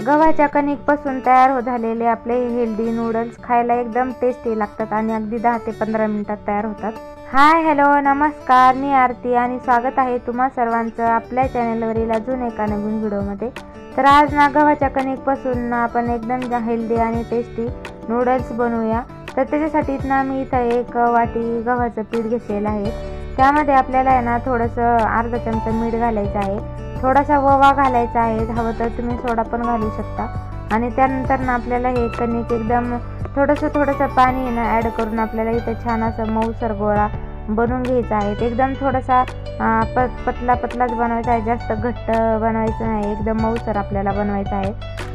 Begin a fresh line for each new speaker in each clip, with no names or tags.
गव्हाच्या कणिकपासून तयार झालेले आपले हेल्दी नूडल्स खायला एकदम टेस्टी लागतात आणि अगदी 10 ते 15 मिनिटात तयार होतात। हाय हॅलो नमस्कार, मी आरती आणि स्वागत आहे तुम्हा सर्वांचं आपल्या चॅनलवरील अजून एका नवीन व्हिडिओमध्ये। तर आज ना गव्हाच्या कणिकपासून आपण एकदम हेल्दी आणि टेस्टी नूडल्स बनवूया। तर त्याच्यासाठी ना मी इथं 1 वाटी गव्हाचं पीठ घेतलेलं आहे। त्यामध्ये आपल्याला आहे ना थोडंसं अर्धा चमचा मीठ घालायचं आहे, थोडासा ओवा घालायचा आहे, हवं तर तुम्ही सोडा पण घालू शकता। आणि त्यानंतर ना आपल्याला हे कणिक एकदम थोडंसं पाणी ना ॲड करून आपल्याला इथं छान असं मऊसर गोळा बनवून घ्यायचा आहे। एकदम थोडासा पतलाच बनवायचा आहे, जास्त घट्ट बनवायचं नाही, एकदम मऊसर आपल्याला बनवायचा आहे।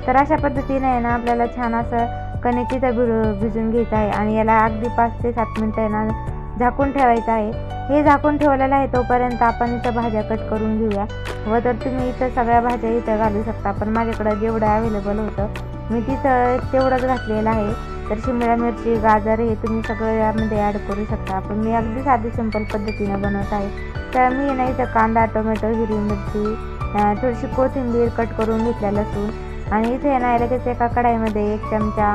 तर अशा पद्धतीने आहे ना आपल्याला छान असं कणिक इथं भिजून घ्यायचं आहे आणि याला अगदी 5 ते 7 मिनिटं आहे ना झाकून ठेवायचं आहे। हे झाकून ठेवलेलं आहे तोपर्यंत आपण इथं भाज्या कट करून घेऊया। व तर तुम्ही इथं सगळ्या भाज्या इथं घालू शकता, पण माझ्याकडे जेवढं अवेलेबल होतं मी तिथं तेवढंच घातलेलं आहे। तर शिमला मिरची, गाजर हे तुम्ही सगळं यामध्ये ॲड करू शकता, पण मी अगदी साधी सिंपल पद्धतीने बनवत आहे। तर मी ना इथं कांदा, टोमॅटो, हिरवी मिरची, थोडीशी कोथिंबीर कट करून घेतल्या, लसूण, आणि इथे ना लगेच एका कढाईमध्ये 1 चमचा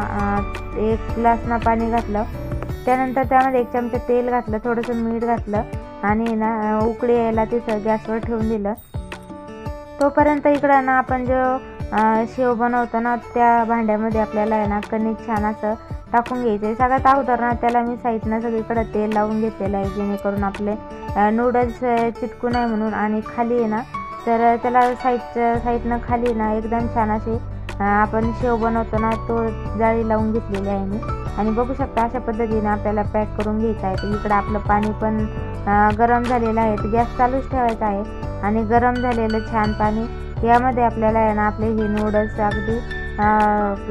1 ग्लास ना पाणी घातलं। त्यानंतर त्यामध्ये 1 चमचा तेल घातलं, थोडंसं मीठ घातलं आणि ना उकळी यायला तिथं गॅसवर ठेवून दिलं। तोपर्यंत इकडं ना आपण जो शेव बनवतो ना त्या भांड्यामध्ये आपल्याला आहे ना कणिक छान असं टाकून घ्यायचं आहे। सगळ्यात अगोदर ना त्याला मी साईडनं सगळीकडे तेल लावून घेतलेलं आहे, जेणेकरून आपले नूडल्स चिटकू नये म्हणून। आणि खाली आहे ना तर त्याला साईडनं खाली ना एकदम छान असे आपण शेव बनवतो ना तो जाळी लावून घेतलेली आहे मी। आणि बघू शकता अशा पद्धतीने आपल्याला पॅक करून घ्यायचं आहे। तर इकडं आपलं पाणी पण गरम झालेलं आहे, तर गॅस चालूच ठेवायचा आहे आणि गरम झालेलं छान पाणी यामध्ये आपल्याला आहे ना आपले हे नूडल्स अगदी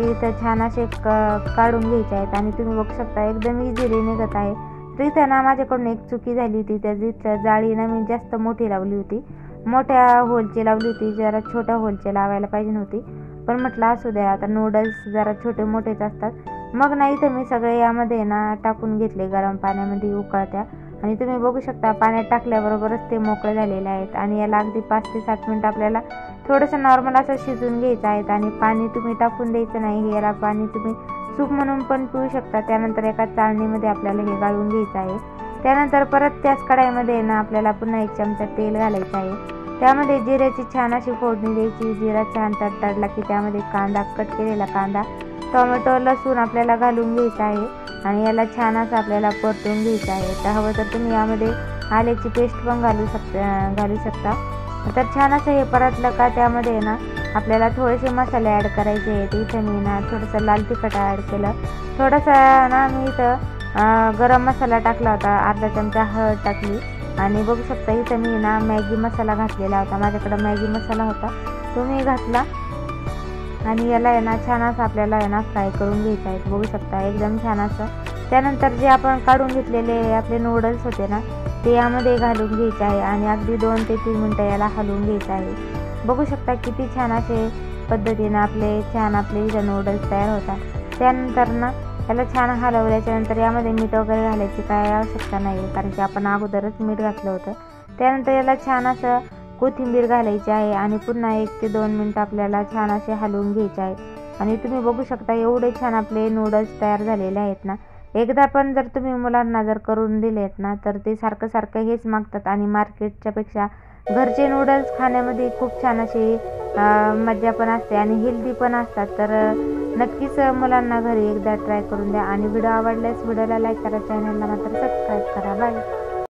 इथं छान असे काढून घ्यायचे आहेत। आणि तुम्ही बघू शकता एकदम इझिली निघत आहे। तर इथं ना माझ्याकडून एक चुकी झाली होती, त्याची जाळी ना मी जास्त मोठी लावली होती, मोठ्या होलची लावली होती, जरा छोट्या होलची लावायला पाहिजे नव्हती, पण म्हटलं असू द्या, आता नूडल्स जरा छोटे मोठेच असतात। मग नाही तर मी सगळे यामध्ये ना टाकून घेतले गरम पाण्यामध्ये उकळत्या, आणि तुम्ही बघू शकता पाण्यात टाकल्याबरोबरच ते मोकळे झालेले आहेत। आणि याला अगदी 5 ते 7 मिनिट आपल्याला थोडंसं नॉर्मल असं शिजून घ्यायचं आहे। आणि पाणी तुम्ही टाकून द्यायचं नाही, याला पाणी तुम्ही सूप म्हणून पण पिऊ शकता। त्यानंतर एका चाळणीमध्ये आपल्याला हे गाळून घ्यायचं आहे। त्यानंतर परत त्याच कढाईमध्ये ना आपल्याला पुन्हा 1 चमचा तेल घालायचं आहे, त्यामध्ये जिऱ्याची छान अशी फोडणी द्यायची। जिरा छान तडतडला की त्यामध्ये कांदा, कट केलेला कांदा, टोमॅटो, लसूण आपल्याला घालून घ्यायचं आहे आणि याला छान असं आपल्याला परतून घ्यायचं आहे। तर हवं तर तुम्ही यामध्ये आल्याची पेस्ट पण घालू शकता। तर छान असं हे परतलं का त्यामध्ये ना आपल्याला थोडेसे मसाले ॲड करायचे आहेत। इथं मी ना थोडंसं लाल तिखट ॲड केलं, थोडंसं ना मी इथं गरम मसाला टाकला होता, अर्धा चमचा हळद टाकली, आणि बघू शकता इथं मी ना मॅगी मसाला घातलेला होता, माझ्याकडं मॅगी मसाला होता तो मी घातला। आणि याला आहे ना छान असं आपल्याला आहे ना फ्राय करून घ्यायचं आहे, बघू शकता एकदम छान असं। त्यानंतर जे आपण काढून घेतलेले आपले नूडल्स होते ना ते यामध्ये घालून घ्यायचे आहे आणि अगदी 2 ते 3 मिनिटं याला हलवून घ्यायचं आहे। बघू शकता किती छान असे पद्धतीने आपले इथं नूडल्स तयार होतात। त्यानंतर ना याला छान हलवल्याच्या नंतर यामध्ये मीठ वगैरे घालायची काय आवश्यकता नाही, कारण की आपण अगोदरच मीठ घातलं होतं। त्यानंतर याला छान असं कोथिंबीर घालायची आहे आणि पुन्हा 1 ते 2 मिनिटं आपल्याला छान असे हलवून घ्यायचे आहे। आणि तुम्ही बघू शकता एवढे छान आपले नूडल्स तयार झालेले आहेत ना। एकदा पण जर तुम्ही मुलांना जर करून दिलेत ना तर ते सारखं हेच मागतात, आणि मार्केटच्या पेक्षा घरचे नूडल्स खाण्यामध्ये खूप छान अशी मजा पण असते आणि हेल्दी पण असतात। तर नक्कीच मुलांना घरी एकदा ट्राय करून द्या। आणि व्हिडिओ आवडल्यास व्हिडिओला लाईक करा, चॅनलला मात्र सबस्क्राईब करा। बाय।